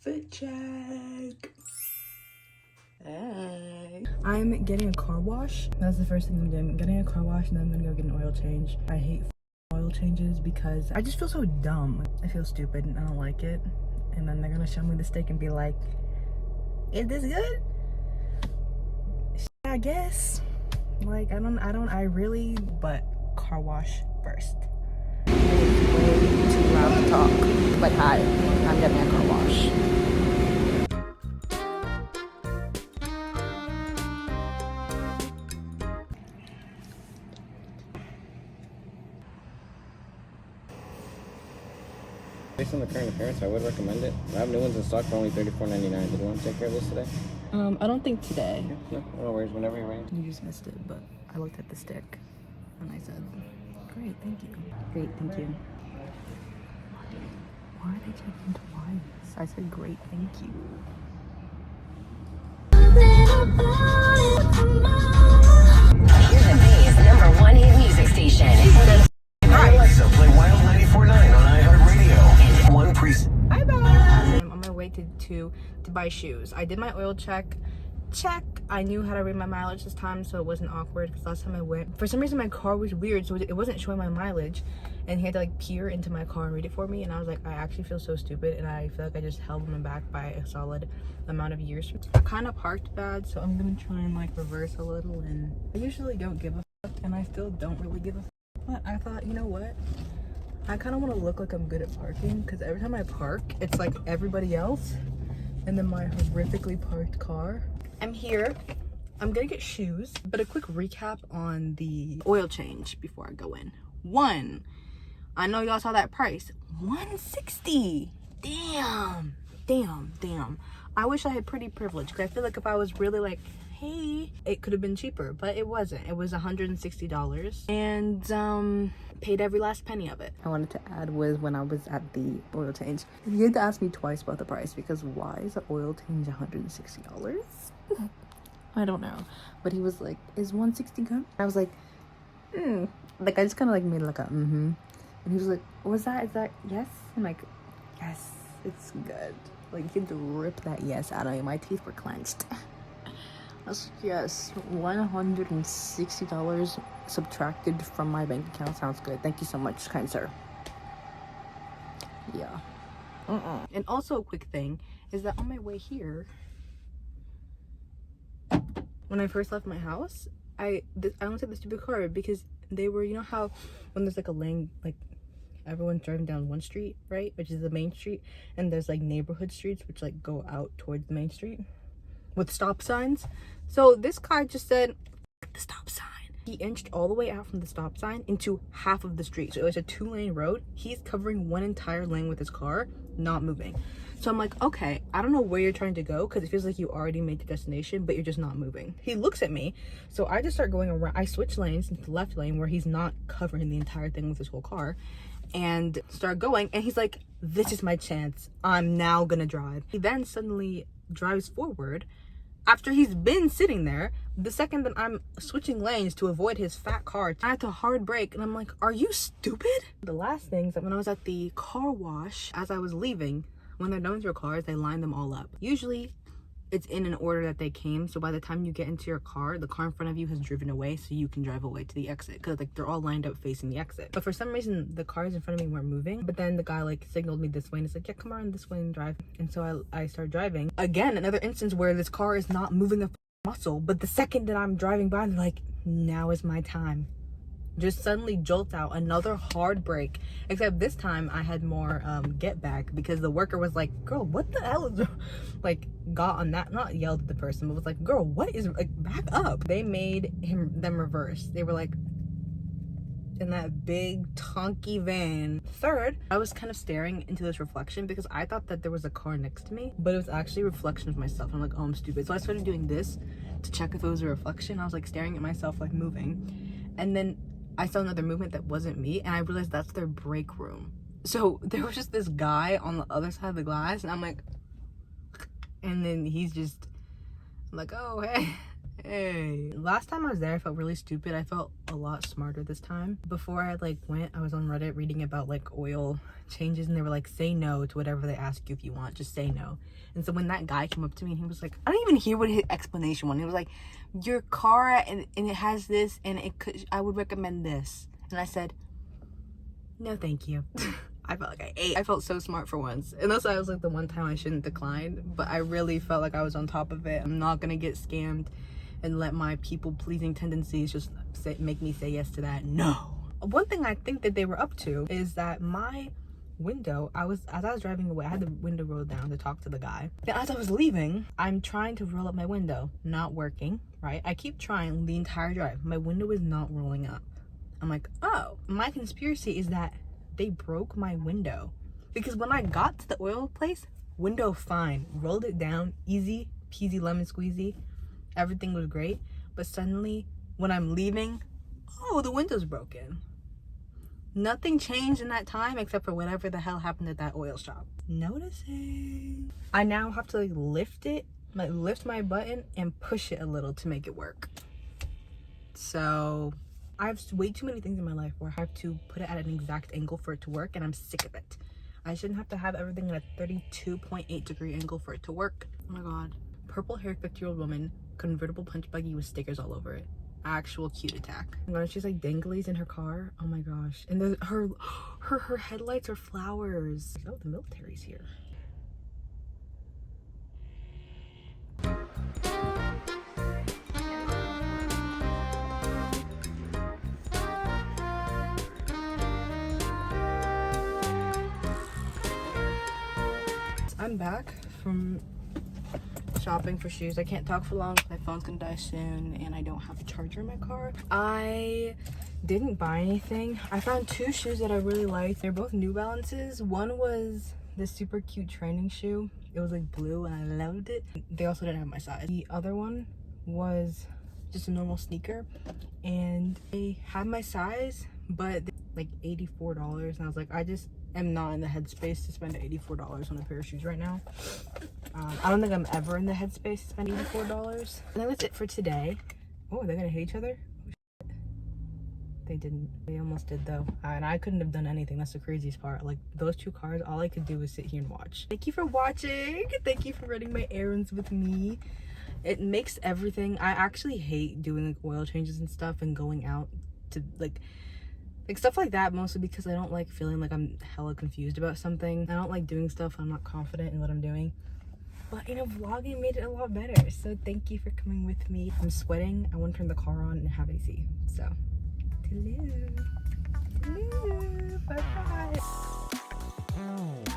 Fit check. Hey. I'm getting a car wash. That's the first thing I'm doing. I'm getting a car wash and then I'm gonna go get an oil change. I hate oil changes because I just feel so dumb. I feel stupid and I don't like it. And then they're gonna show me the stick and be like, is this good? I guess. Like, but car wash first. It's way too loud to talk. But hi, I'm getting a car wash. Based on the current appearance, I would recommend it. I have new ones in stock for only $34.99. Did you want to take care of this today? I don't think today. Yeah, no worries. Whenever you're ready. You just missed it, but I looked at the stick and I said, great, thank you. Great, thank you. Why are they checking twice? I said, great, thank you. Here's the Bay's #1 hit music station. Alexa, play Wild 94.9 on iHeartRadio. One preset. I'm on my way to buy shoes. I did my oil check. I knew how to read my mileage this time, so it wasn't awkward because last time I went, for some reason my car was weird, so it wasn't showing my mileage, and he had to like peer into my car and read it for me, and I was like, I actually feel so stupid, and I feel like I just held him back by a solid amount of years. I kind of parked bad, so I'm gonna try and like reverse a little, and I usually don't give a fuck, and I still don't really give a fuck, but I thought, you know what? I kind of want to look like I'm good at parking, because every time I park, it's like everybody else, and then my horrifically parked car. I'm here. I'm gonna get shoes, but a quick recap on the oil change before I go in. One, I know y'all saw that price, $160. Damn. I wish I had pretty privilege, because I feel like if I was really like, hey, it could have been cheaper, but it wasn't. It was $160, and paid every last penny of it. I wanted to add was when I was at the oil change, he had to ask me twice about the price, because why is the oil change $160? I don't know, but he was like, is 160 good? I was like, like I just kind of like made like a and he was like, is that yes? I'm like, yes, it's good. Like, you can rip that yes out of me. My teeth were clenched. That's, yes, $160 subtracted from my bank account sounds good. Thank you so much, kind sir. Yeah. And also a quick thing is that on my way here, when I first left my house, I almost had the stupid car because they were, you know how when there's like a lane, like everyone's driving down one street, right, which is the main street, and there's like neighborhood streets which like go out towards the main street with stop signs. So this car just said, the stop sign. He inched all the way out from the stop sign into half of the street. So it was a 2-lane road. He's covering one entire lane with his car, not moving. So I'm like, okay, I don't know where you're trying to go, because it feels like you already made the destination, but you're just not moving. He looks at me, so I just start going around. I switch lanes into the left lane where he's not covering the entire thing with his whole car, and start going, and he's like, this is my chance. I'm now gonna drive. He then suddenly drives forward after he's been sitting there. The second that I'm switching lanes to avoid his fat car, I had to hard brake, and I'm like, are you stupid? The last thing is that when I was at the car wash, as I was leaving, when they're done with your cars, they line them all up. Usually it's in an order that they came, so by the time you get into your car, the car in front of you has driven away, so you can drive away to the exit, because like they're all lined up facing the exit. But for some reason the cars in front of me weren't moving, but then the guy like signaled me this way, and it's like, yeah, come around this way and drive. And so I start driving. Again, another instance where this car is not moving a muscle, but the second that I'm driving by, they're like, now is my time. Just suddenly jolts out, another hard brake, except this time I had more get back, because the worker was like, girl, what the hell is, like, got on that, not yelled at the person, but was like, girl, what is, like, back up. They made them reverse. They were like in that big tonky van. Third, I was kind of staring into this reflection because I thought that there was a car next to me, but it was actually a reflection of myself. I'm like, oh, I'm stupid. So I started doing this to check if it was a reflection. I was like staring at myself, like moving, and then I saw another movement that wasn't me, and I realized that's their break room. So there was just this guy on the other side of the glass, and I'm like, and then he's just like, oh, hey. Hey, last time I was there I felt really stupid. I felt a lot smarter this time. Before I like went, I was on Reddit reading about like oil changes, and they were like, say no to whatever they ask you. If you want, just say no. And so when that guy came up to me and he was like, I don't even hear what his explanation was. He was like, your car and it has this and it could, I would recommend this. And I said, no thank you. I felt like I felt so smart for once. Unless I was like the one time I shouldn't decline, but I really felt like I was on top of it. I'm not gonna get scammed and let my people-pleasing tendencies just make me say yes to that. No. One thing I think that they were up to is that my window, as I was driving away, I had the window rolled down to talk to the guy. Then as I was leaving, I'm trying to roll up my window. Not working, right? I keep trying the entire drive. My window is not rolling up. I'm like, oh, my conspiracy is that they broke my window. Because when I got to the oil place, window fine. Rolled it down, easy peasy lemon squeezy. Everything was great. But suddenly, when I'm leaving, oh, the window's broken. Nothing changed in that time except for whatever the hell happened at that oil shop. Noticing. I now have to like lift it, like lift my button and push it a little to make it work. So I have way too many things in my life where I have to put it at an exact angle for it to work, and I'm sick of it. I shouldn't have to have everything at a 32.8 degree angle for it to work. Oh my god. Purple haired 50-year-old woman, convertible punch buggy with stickers all over it. Actual cute attack. Oh my god, she's like danglies in her car. Oh my gosh. And her headlights are flowers. Oh, the military's here. I'm back from shopping for shoes. I can't talk for long because my phone's gonna die soon and I don't have a charger in my car. I didn't buy anything. I found two shoes that I really liked. They're both New Balances. One was this super cute training shoe. It was like blue and I loved it. They also didn't have my size. The other one was just a normal sneaker and they had my size, but like $84, and I was like, I just am not in the headspace to spend $84 on a pair of shoes right now. I don't think I'm ever in the headspace to spend $84. And that was it for today. Oh, they're gonna hit each other? Oh, shit. They didn't. They almost did though. And I couldn't have done anything. That's the craziest part. Like those two cars, all I could do was sit here and watch. Thank you for watching. Thank you for running my errands with me. It makes everything. I actually hate doing like oil changes and stuff and going out to like stuff like that, mostly because I don't like feeling like I'm hella confused about something. I don't like doing stuff I'm not confident in what I'm doing. But you know, vlogging made it a lot better. So thank you for coming with me. I'm sweating. I want to turn the car on and have AC. So, hello. Hello. Bye bye.